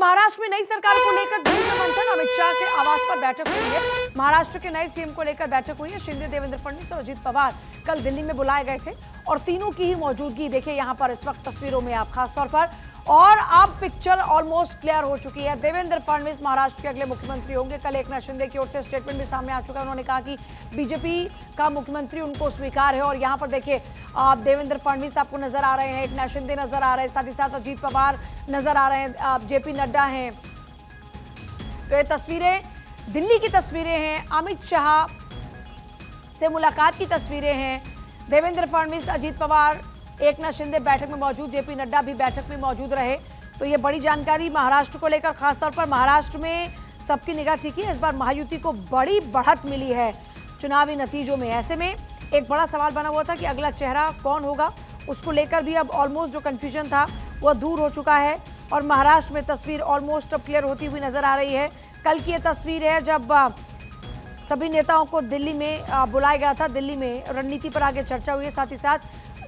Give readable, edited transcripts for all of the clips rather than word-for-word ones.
महाराष्ट्र में नई सरकार को लेकर दिल्ली में मंथन, अमित शाह के आवास पर बैठक हुई है। महाराष्ट्र के नए सीएम को लेकर बैठक हुई है। शिंदे, देवेंद्र फडणवीस और अजीत पवार कल दिल्ली में बुलाए गए थे और तीनों की ही मौजूदगी देखिए यहाँ पर इस वक्त तस्वीरों में आप खासतौर पर। और अब पिक्चर ऑलमोस्ट क्लियर हो चुकी है। देवेंद्र फडणवीस महाराष्ट्र के अगले मुख्यमंत्री होंगे। कल एकनाथ शिंदे की ओर से स्टेटमेंट भी सामने आ चुका है। उन्होंने कहा कि बीजेपी का मुख्यमंत्री उनको स्वीकार है। और यहाँ पर देखिए देवेंद्र फडणवीस आपको नजर आ रहे हैं, एकनाथ शिंदे नजर आ रहे हैं, साथ ही साथ अजीत पवार नजर आ रहे हैं, जेपी नड्डा हैं। तो ये तस्वीरें दिल्ली की तस्वीरें हैं, अमित शाह से मुलाकात की तस्वीरें हैं। देवेंद्र फडणवीस, अजीत पवार, एकनाथ शिंदे बैठक में मौजूद, जेपी नड्डा भी बैठक में मौजूद रहे। तो ये बड़ी जानकारी महाराष्ट्र को लेकर, खासतौर पर महाराष्ट्र में सबकी निगाह टिकी है। इस बार महायुति को बड़ी बढ़त मिली है चुनावी नतीजों में। ऐसे में एक बड़ा सवाल बना हुआ था कि अगला चेहरा कौन होगा, उसको लेकर भी अब ऑलमोस्ट जो कंफ्यूजन था वह दूर हो चुका है और महाराष्ट्र में तस्वीर ऑलमोस्ट अब क्लियर होती हुई नजर आ रही है। कल की ये तस्वीर है जब सभी नेताओं को दिल्ली में बुलाया गया था। दिल्ली में रणनीति पर आगे चर्चा हुई है। साथ ही साथ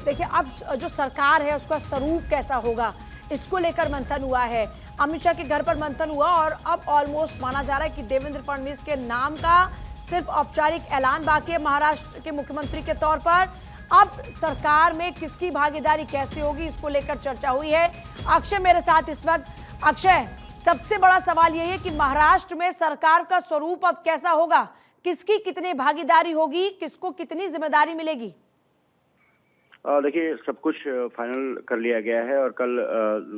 देखिए अब जो सरकार है उसका स्वरूप कैसा होगा, इसको लेकर मंथन हुआ है। अमित शाह के घर पर मंथन हुआ और अब ऑलमोस्ट माना जा रहा है कि देवेंद्र फडणवीस के नाम का सिर्फ औपचारिक ऐलान बाकी है महाराष्ट्र के मुख्यमंत्री के तौर पर। अब सरकार में किसकी भागीदारी कैसे होगी, इसको लेकर चर्चा हुई है। अक्षय मेरे साथ इस वक्त। अक्षय, सबसे बड़ा सवाल यही है कि महाराष्ट्र में सरकार का स्वरूप अब कैसा होगा, किसकी कितनी भागीदारी होगी, किसको कितनी जिम्मेदारी मिलेगी? देखिए, सब कुछ फाइनल कर लिया गया है और कल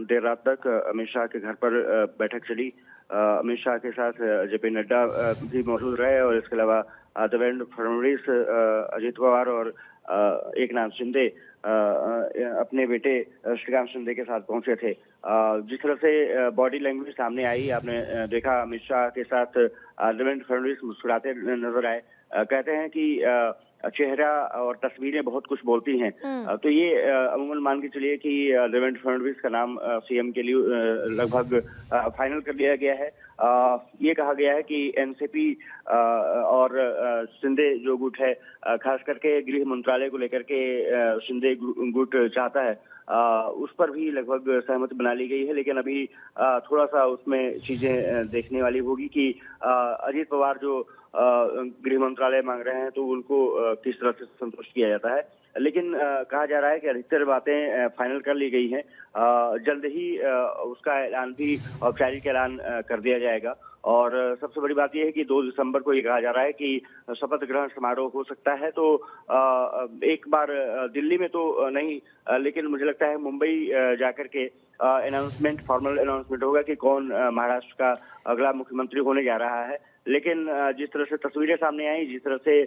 देर रात तक अमित शाह के घर पर बैठक चली। अमित शाह के साथ जेपी नड्डा भी मौजूद रहे और इसके अलावा देवेंद्र फडणवीस, अजीत पवार और एकनाथ शिंदे अपने बेटे श्रीकांत शिंदे के साथ पहुंचे थे। जिस तरह से बॉडी लैंग्वेज सामने आई, आपने देखा अमित शाह के साथ देवेंद्र फडणवीस मुस्कुराते नजर आए। कहते हैं कि चेहरा और तस्वीरें बहुत कुछ बोलती हैं। तो ये अमूमन मान के चलिए कि देवेंद्र फडणवीस का नाम सीएम के लिए लगभग फाइनल कर लिया गया है। ये कहा गया है कि एनसीपी और शिंदे जो गुट है, खास करके गृह मंत्रालय को लेकर के शिंदे गुट चाहता है, उस पर भी लगभग सहमति बना ली गई है। लेकिन अभी थोड़ा सा उसमें चीजें देखने वाली होगी कि अजीत पवार जो गृह मंत्रालय मांग रहे हैं तो उनको किस तरह से संतुष्ट किया जाता है। लेकिन कहा जा रहा है कि अधिकतर बातें फाइनल कर ली गई हैं। जल्द ही उसका ऐलान भी, औपचारिक ऐलान कर दिया जाएगा। और सबसे बड़ी बात यह है कि 2 दिसंबर को ये कहा जा रहा है कि शपथ ग्रहण समारोह हो सकता है। तो एक बार दिल्ली में तो नहीं, लेकिन मुझे लगता है मुंबई जाकर के अनाउंसमेंट, फॉर्मल अनाउंसमेंट होगा कि कौन महाराष्ट्र का अगला मुख्यमंत्री होने जा रहा है। लेकिन जिस तरह से तस्वीरें सामने आई, जिस तरह से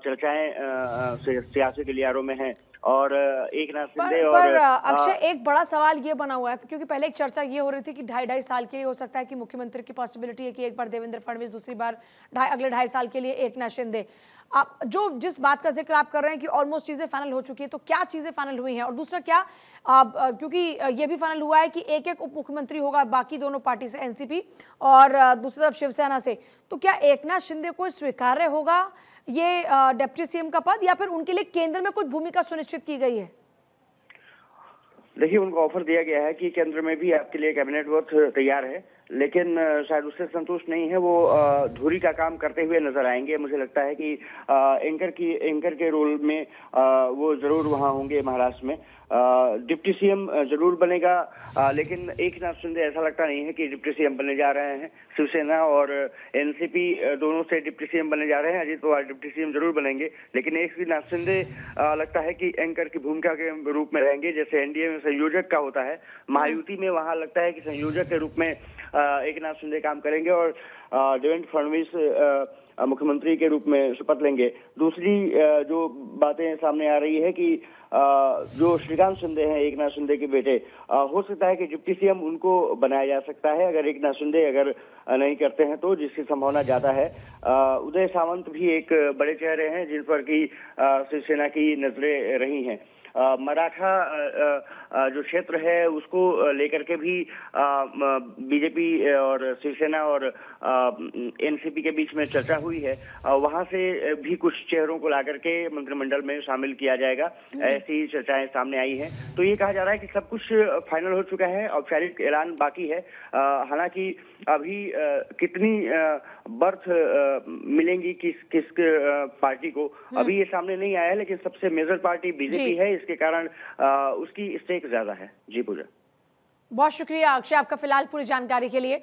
चर्चाएं सियासी गलियारों में हैं और एकनाथ शिंदे और अक्षय, एक बड़ा सवाल ये बना हुआ है क्योंकि पहले एक चर्चा ये हो रही थी कि 2.5 साल के लिए हो सकता है कि मुख्यमंत्री की पॉसिबिलिटी है कि एक बार देवेंद्र फडणवीस, दूसरी बार अगले 2.5 साल के लिए एकनाथ शिंदे। आप जिस बात का जिक्र आप कर रहे हैं कि ऑलमोस्ट चीजें फाइनल हो चुकी है, तो क्या चीजें फाइनल हुई हैं? और दूसरा क्या, क्योंकि ये भी फाइनल हुआ है कि एक उप मुख्यमंत्री होगा बाकी दोनों पार्टी से, एनसीपी और दूसरी तरफ शिवसेना से, तो क्या एकनाथ शिंदे को स्वीकार्य होगा ये डिप्टी सीएम का पद, या फिर उनके लिए केंद्र में कुछ भूमिका सुनिश्चित की गई है? देखिए, उनको ऑफर दिया गया है कि केंद्र में भी आपके लिए कैबिनेट वर्क तैयार है, लेकिन शायद उससे संतुष्ट नहीं है। वो धुरी का काम करते हुए नजर आएंगे। मुझे लगता है कि एंकर के रोल में वो जरूर वहां होंगे महाराष्ट्र में। डिप्टी सीएम जरूर बनेगा, लेकिन एकनाथ शिंदे ऐसा लगता नहीं है कि डिप्टी सीएम बनने जा रहे हैं। शिवसेना और एनसीपी दोनों से डिप्टी सीएम बनने जा रहे हैं। अजीत पवार डिप्टी सीएम जरूर बनेंगे, लेकिन एकनाथ शिंदे लगता है कि एंकर की भूमिका के रूप में रहेंगे, जैसे एनडीए में संयोजक का होता है। महायुति में वहां लगता है कि संयोजक के रूप में एकनाथ शिंदे काम करेंगे और देवेंद्र फडणवीस मुख्यमंत्री के रूप में शपथ लेंगे। दूसरी जो बातें सामने आ रही है कि जो श्रीकांत शिंदे हैं, एकनाथ शिंदे के बेटे, हो सकता है कि डिप्टी सीएम उनको बनाया जा सकता है अगर एकनाथ शिंदे अगर नहीं करते हैं तो, जिसकी संभावना ज्यादा है। उदय सामंत भी एक बड़े चेहरे हैं जिन पर की शिवसेना की नजरें रही हैं। मराठा जो क्षेत्र है उसको लेकर के भी बीजेपी और शिवसेना और एनसीपी के बीच में चर्चा हुई है। वहां से भी कुछ चेहरों को लाकर के मंत्रिमंडल में शामिल किया जाएगा, ऐसी चर्चाएं सामने आई हैं। तो ये कहा जा रहा है कि सब कुछ फाइनल हो चुका है, औपचारिक ऐलान बाकी है। हालांकि अभी कितनी बर्थ मिलेंगी किस पार्टी को अभी ये सामने नहीं आया है, लेकिन सबसे मेजर पार्टी बीजेपी है, इसके कारण उसकी स्टेक ज्यादा है। जी पूजा। बहुत शुक्रिया अक्षय आपका फिलहाल पूरी जानकारी के लिए।